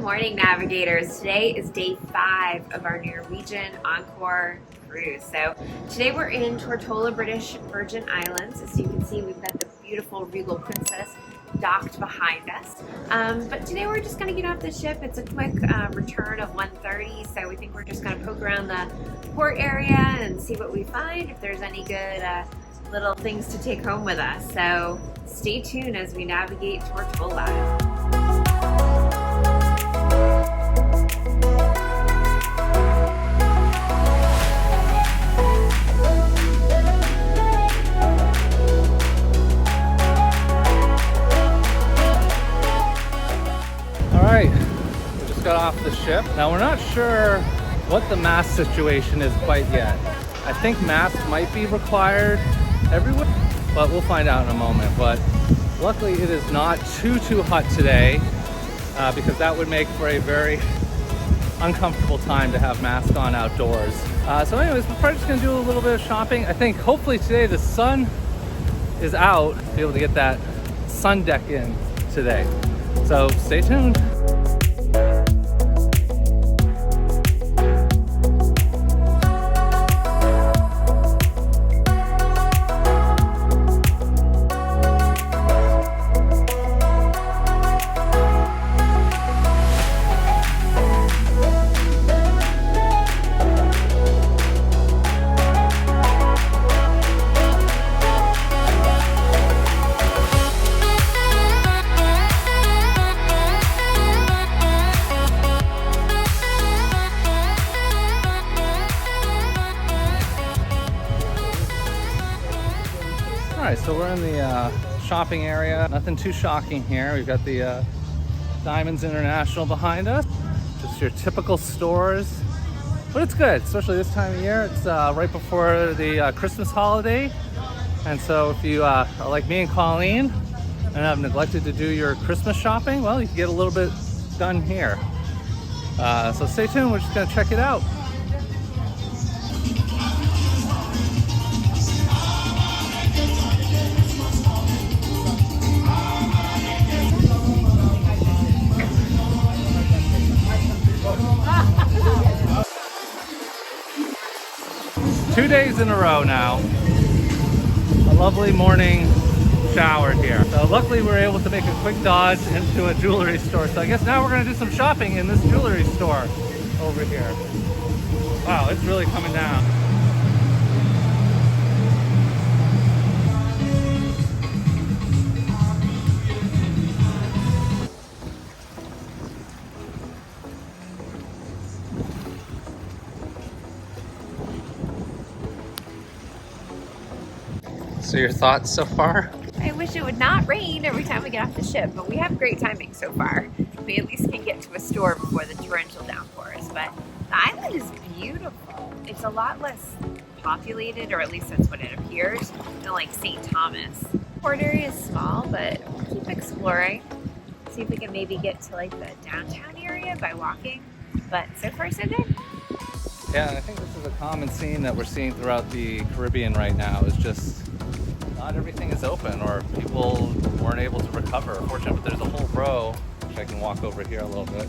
morning, navigators. Today is day 5 of our Norwegian Encore cruise. So today we're in Tortola British Virgin Islands. As you can see, we've got the beautiful Regal Princess docked behind us. But today we're just going to get off the ship. It's a quick return of 1:30, so we think we're just going to poke around the port area and see what we find, if there's any good little things to take home with us. So stay tuned as we navigate Tortola. Alright, we just got off the ship. Now we're not sure what the mask situation is quite yet. I think masks might be required everywhere, but we'll find out in a moment. But luckily it is not too hot today, because that would make for a very uncomfortable time to have masks on outdoors. So anyways, we're probably just gonna do a little bit of shopping. I think hopefully today the sun is out, be able to get that sun deck in today. So stay tuned. Alright, so we're in the shopping area. Nothing too shocking here. We've got the Diamonds International behind us. Just your typical stores. But it's good, especially this time of year. It's right before the Christmas holiday. And so if you are like me and Colleen and have neglected to do your Christmas shopping, well, you can get a little bit done here. So stay tuned, we're just gonna check it out. Two days in a row now. A lovely morning shower here. So luckily we were able to make a quick dodge into a jewelry store. So I guess now we're gonna do some shopping in this jewelry store over here. Wow, it's really coming down. So your thoughts so far? I wish it would not rain every time we get off the ship, but we have great timing so far. We at least can get to a store before the torrential downpours. But the island is beautiful. It's a lot less populated, or at least that's what it appears, than like St. Thomas. The port area is small, but we'll keep exploring. See if we can maybe get to like the downtown area by walking. But so far so good. Yeah, and I think this is a common scene that we're seeing throughout the Caribbean right now, is just not everything is open, or people weren't able to recover. Fortunately, but there's a whole row, which I can walk over here a little bit.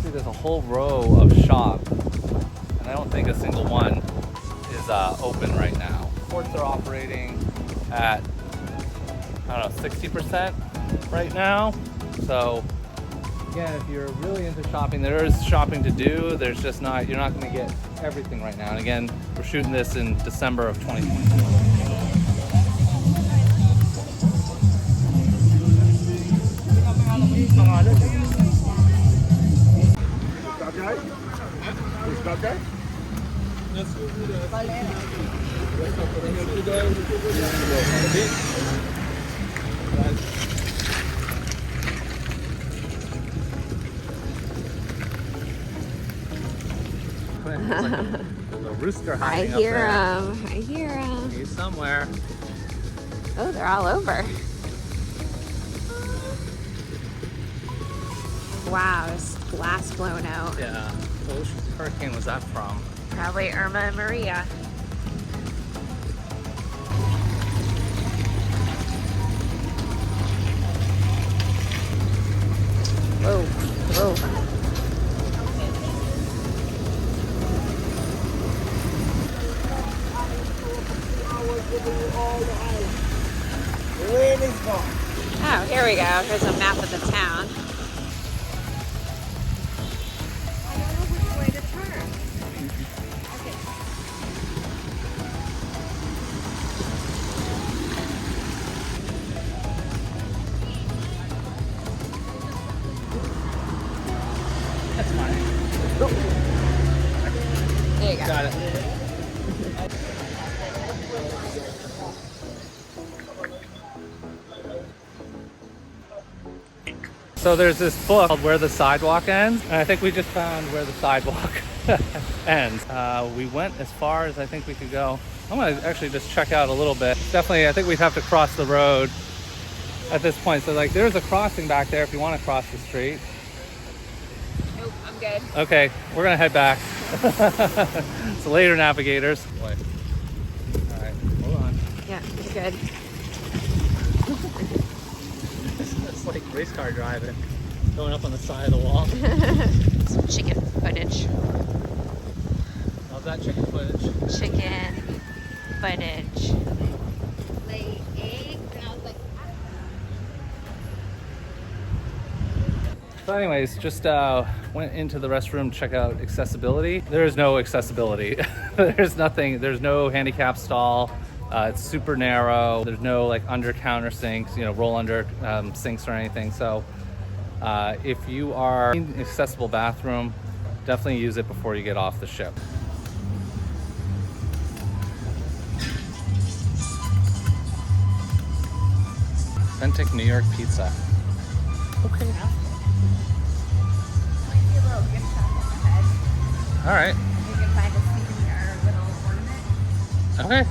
See, there's a whole row of shops, and I don't think a single one is open right now. Ports are operating at, I don't know, 60% right now. So again, if you're really into shopping, there is shopping to do. There's just not, you're not going to get everything right now. And again, we're shooting this in December of 2020. There's a rooster hiding up there. I hear him. He's somewhere. Oh, they're all over. Wow, there's glass blown out. Yeah. Which hurricane was that from? Probably Irma and Maria. Whoa, whoa. Oh, here we go. Here's a map of the town. I don't know which way to turn. Okay. That's fine. There you go. Got it. So there's this book called Where the Sidewalk Ends, and I think we just found where the sidewalk ends. We went as far as I think we could go. I'm gonna actually just check out a little bit. Definitely, I think we'd have to cross the road at this point. So like, there's a crossing back there if you want to cross the street. Nope, I'm good. Okay, we're gonna head back. So later, navigators. Boy. All right, hold on. Yeah, you're good. It's like race car driving, going up on the side of the wall. Some chicken footage. Love that chicken footage. Chicken footage. Lay eggs, and I was like, So anyways, just went into the restroom to check out accessibility. There is no accessibility. There's nothing, there's no handicap stall. It's super narrow. There's no like under counter sinks, you know, roll under sinks or anything. So if you are in an accessible bathroom, definitely use it before you get off the ship. Authentic New York pizza. Okay. might be a little gift shop up ahead. All right. You can find a souvenir or little ornament. Okay.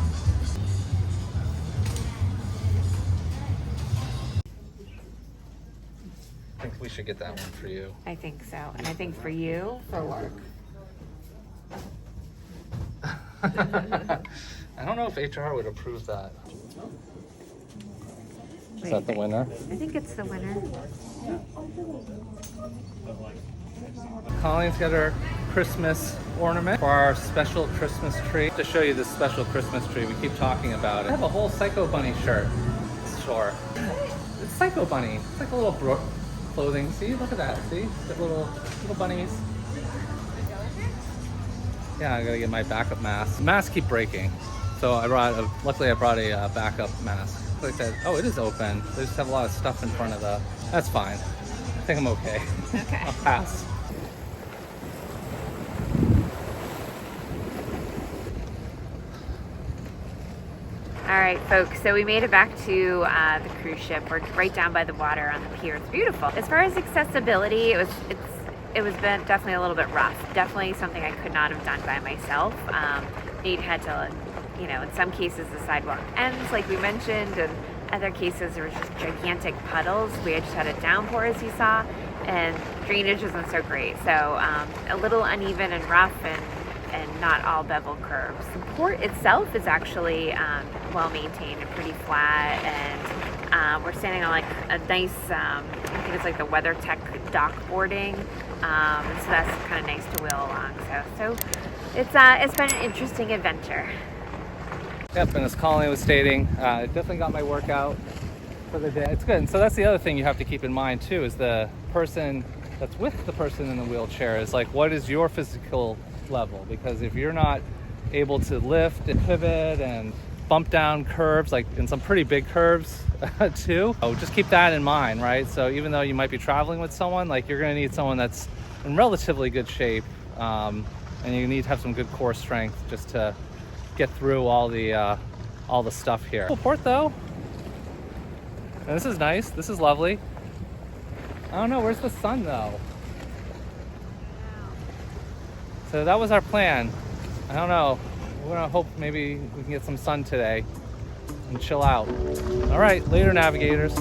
I think we should get that one for you. I think so. And I think for you, for work. I don't know if HR would approve that. Is Wait, that the winner? I think it's the winner. Colleen's got her Christmas ornament for our special Christmas tree. To show you this special Christmas tree, we keep talking about it. I have a whole Psycho Bunny shirt. Sure. It's Psycho Bunny. It's like a little clothing. See, look at that. See, the little bunnies. Yeah, I gotta get my backup mask. The masks keep breaking, so luckily I brought a backup mask. Like that. Oh, it is open. They just have a lot of stuff in front of the. That's fine. I think I'm okay. Okay. I'll pass. All right, folks, so we made it back to the cruise ship. We're right down by the water on the pier. It's beautiful. As far as accessibility, it was definitely a little bit rough. Definitely something I could not have done by myself. Nate had to, you know, in some cases the sidewalk ends, like we mentioned, and other cases there was just gigantic puddles. We just had a downpour, as you saw, and drainage isn't so great. So a little uneven and rough, and not all bevel curves. The port itself is actually well maintained and pretty flat, and we're standing on like a nice, I think it's like the WeatherTech dock boarding, so that's kind of nice to wheel along. So it's been an interesting adventure. Yep, and as Colleen was stating, I definitely got my workout for the day. It's good. And so that's the other thing you have to keep in mind too, is the person that's with the person in the wheelchair is like, what is your physical level? Because if you're not able to lift and pivot and bump down curves, like in some pretty big curves too, just keep that in mind, right? So even though you might be traveling with someone, like you're gonna need someone that's in relatively good shape, and you need to have some good core strength just to get through all the stuff here. Cool port though. And this is nice. This is lovely. I don't know, where's the sun though? So that was our plan. I don't know. We're gonna hope maybe we can get some sun today and chill out. All right, later, navigators.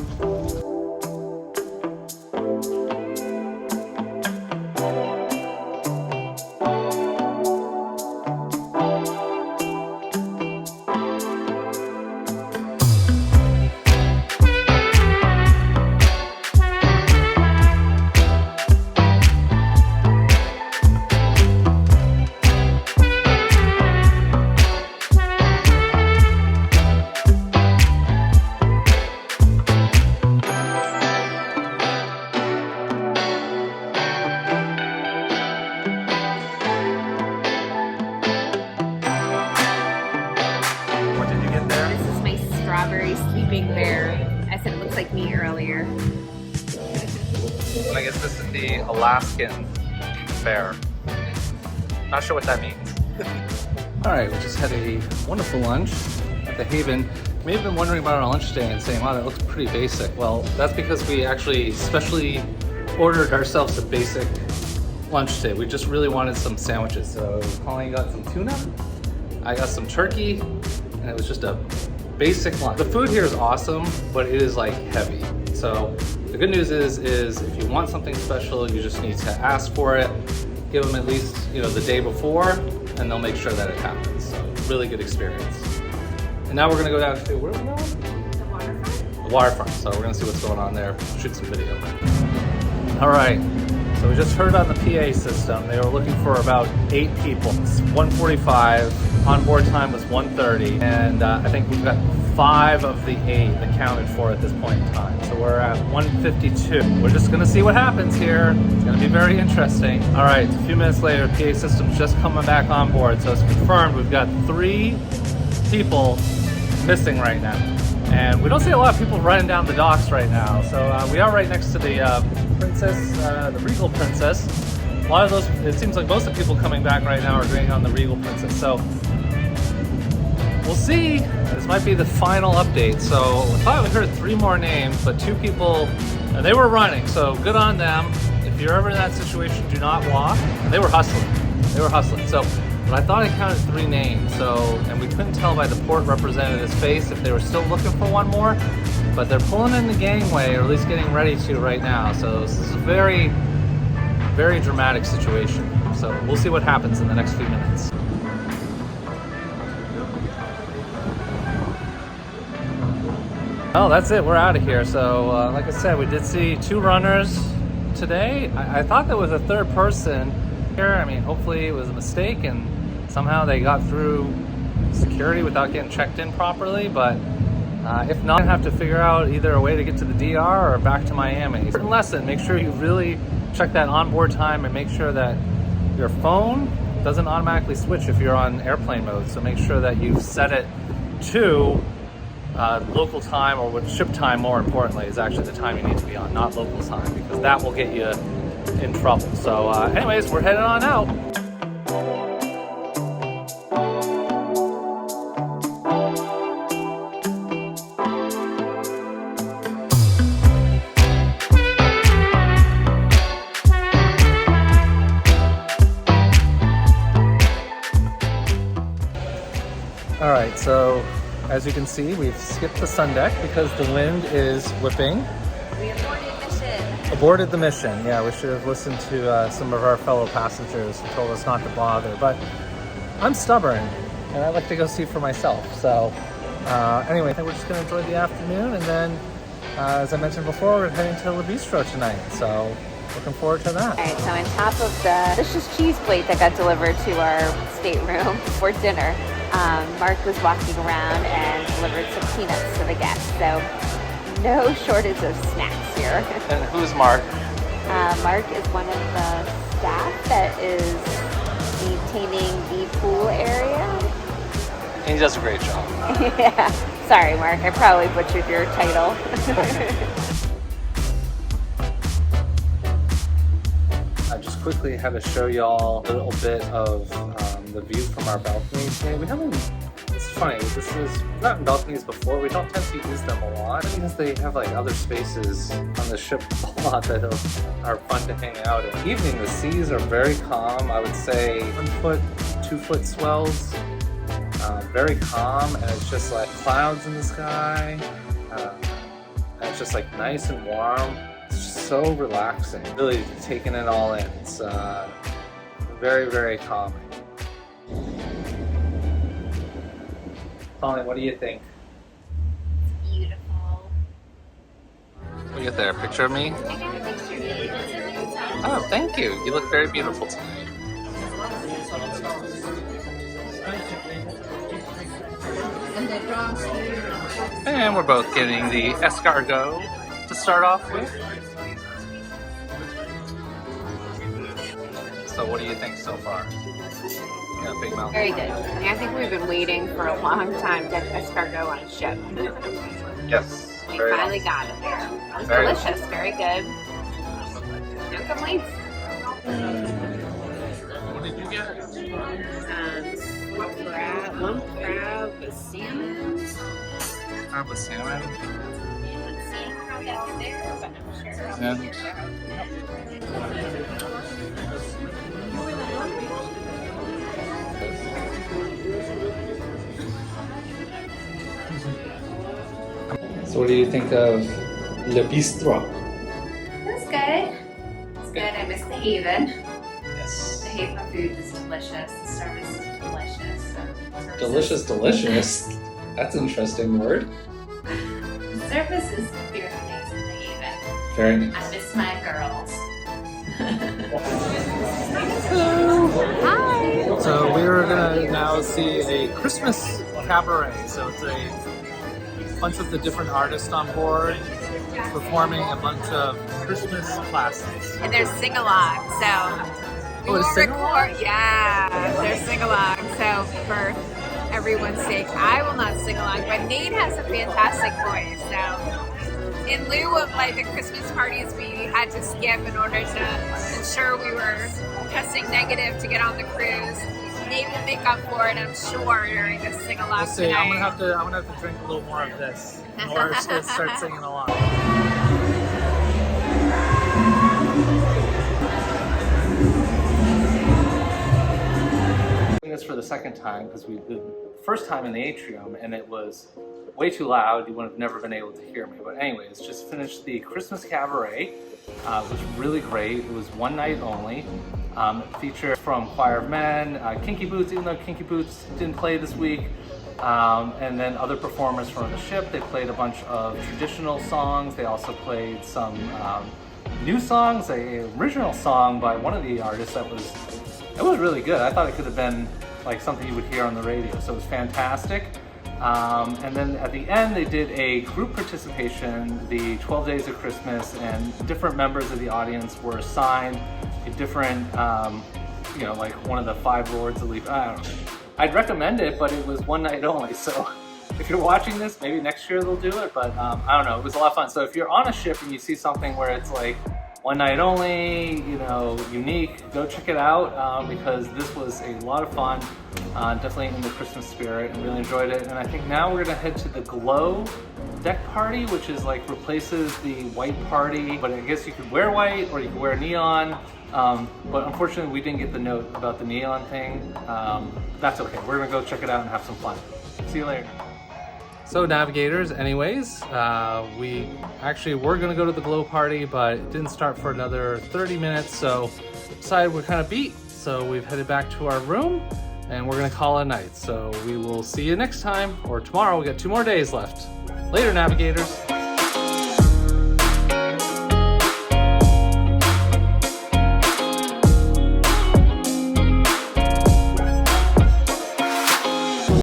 bear. I said it looks like me earlier. And I guess this is the Alaskan bear. Not sure what that means. All right, we just had a wonderful lunch at the Haven. You may have been wondering about our lunch today and saying, wow, that looks pretty basic. Well, that's because we actually specially ordered ourselves a basic lunch today. We just really wanted some sandwiches. So Colleen got some tuna, I got some turkey, and it was just a basic lunch. The food here is awesome, but it is like heavy. So the good news is if you want something special, you just need to ask for it, give them at least, the day before, and they'll make sure that it happens. So really good experience. And now we're gonna go down to, where are we going? The waterfront. The waterfront. So we're gonna see what's going on there, shoot some video. All right, so we just heard on the PA system, they were looking for about 8 people. It's 1:45, onboard time was 1:30, and I think we've got 5 of the 8 accounted for at this point in time. So we're at 1:52. We're just gonna see what happens here. It's gonna be very interesting. All right, a few minutes later, PA system's just coming back on board. So it's confirmed we've got 3 people missing right now. And we don't see a lot of people running down the docks right now. So we are right next to the Princess, the Regal Princess. A lot of those, it seems like most of the people coming back right now are going on the Regal Princess. So we'll see. This might be the final update. So I thought we heard 3 more names, but 2 people, and they were running. So good on them. If you're ever in that situation, do not walk. And they were hustling. They were hustling. So, but I thought I counted 3 names. So, and we couldn't tell by the port representative's face if they were still looking for one more. But they're pulling in the gangway, or at least getting ready to right now. So this is a very, very dramatic situation. So we'll see what happens in the next few minutes. Oh, that's it. We're out of here. So, like I said, we did see 2 runners today. I thought there was a 3rd person here. I mean, hopefully it was a mistake and somehow they got through security without getting checked in properly. But if not, have to figure out either a way to get to the DR or back to Miami. Important lesson: make sure you really check that onboard time and make sure that your phone doesn't automatically switch if you're on airplane mode. So make sure that you've set it to local time, or what ship time, more importantly, is actually the time you need to be on, not local time, because that will get you in trouble. So anyways, we're heading on out. All right, so as you can see, we've skipped the sun deck because the wind is whipping. We Aborted the mission. Yeah, we should have listened to some of our fellow passengers who told us not to bother. But I'm stubborn, and I like to go see for myself. So anyway, I think we're just going to enjoy the afternoon. And then, as I mentioned before, we're heading to the Bistro tonight. So looking forward to that. All right, so on top of the delicious cheese plate that got delivered to our stateroom for dinner, Mark was walking around and delivered some peanuts to the guests. So no shortage of snacks here. And who's Mark? Mark is one of the staff that is maintaining the pool area. And he does a great job. Yeah. Sorry, Mark. I probably butchered your title. I just quickly had to show y'all a little bit of the view from our balcony today. We haven't, it's funny, we've gotten balconies before. We don't tend to use them a lot because they have like other spaces on the ship a lot that are fun to hang out in. Evening, the seas are very calm. I would say 1 foot, 2 foot swells. Very calm, and it's just like clouds in the sky. And it's just like nice and warm. It's just so relaxing. Really taking it all in. It's very, very calming. Colleen, what do you think? Beautiful. What do you get there? A picture of me? I got a picture of you. Oh, thank you. You look very beautiful tonight. And we're both getting the escargot to start off with. So what do you think so far? Yeah, big mouth. Very good. I think we've been waiting for a long time to get escargot on a ship. Yes. We Very finally nice. got it there. It was Very delicious, very good. No complaints. What did you get? One crab with salmon. Crab with salmon. Let's see how that's there, but I'm sure. And So what do you think of Le Bistro? That's good. It's good. I miss the Haven. Yes. The Haven food is delicious. The service is delicious. Delicious, delicious. That's an interesting word. The service is very nice in the Haven. Very I nice. miss my girls. So we're gonna now see a Christmas cabaret. So it's a bunch of the different artists on board performing a bunch of Christmas classics. And there's sing-along, so we will record. Yeah, there's sing-along. So for everyone's sake, I will not sing along, but Nate has a fantastic voice. So in lieu of like the Christmas parties we had to skip in order to ensure we were testing negative to get on the cruise, Nate will make up for it, I'm sure, during the sing-along Let's see. tonight. I'm gonna have to drink a little more of this in order to start singing along. Doing this for the second time because we did the first time in the atrium and it was way too loud. You would have never been able to hear me. But anyways, just finished the Christmas Cabaret. It was really great. It was one night only. Featured from Choir of Men, Kinky Boots, even though Kinky Boots didn't play this week. And then other performers from the ship. They played a bunch of traditional songs. They also played some new songs, an original song by one of the artists that was really good. I thought it could have been like something you would hear on the radio, so it was fantastic. And then at the end they did a group participation, the 12 Days of Christmas, and different members of the audience were assigned a different, you know, like one of the 5 lords of leaf. I don't know. I'd recommend it, but it was one night only, so if you're watching this, maybe next year they'll do it, but I don't know, it was a lot of fun. So if you're on a ship and you see something where it's like one night only, you know, unique, go check it out because this was a lot of fun, definitely in the Christmas spirit, and really enjoyed it. And I think now we're gonna head to the Glow deck party, which is like replaces the white party, but I guess you could wear white or you could wear neon. But unfortunately we didn't get the note about the neon thing. That's okay, we're gonna go check it out and have some fun. See you later. So navigators, anyways, we actually were gonna go to the Glow party, but it didn't start for another 30 minutes, so decided we're kind of beat. So we've headed back to our room and we're gonna call it a night. So we will see you next time, or tomorrow. We got 2 more days left. Later, navigators.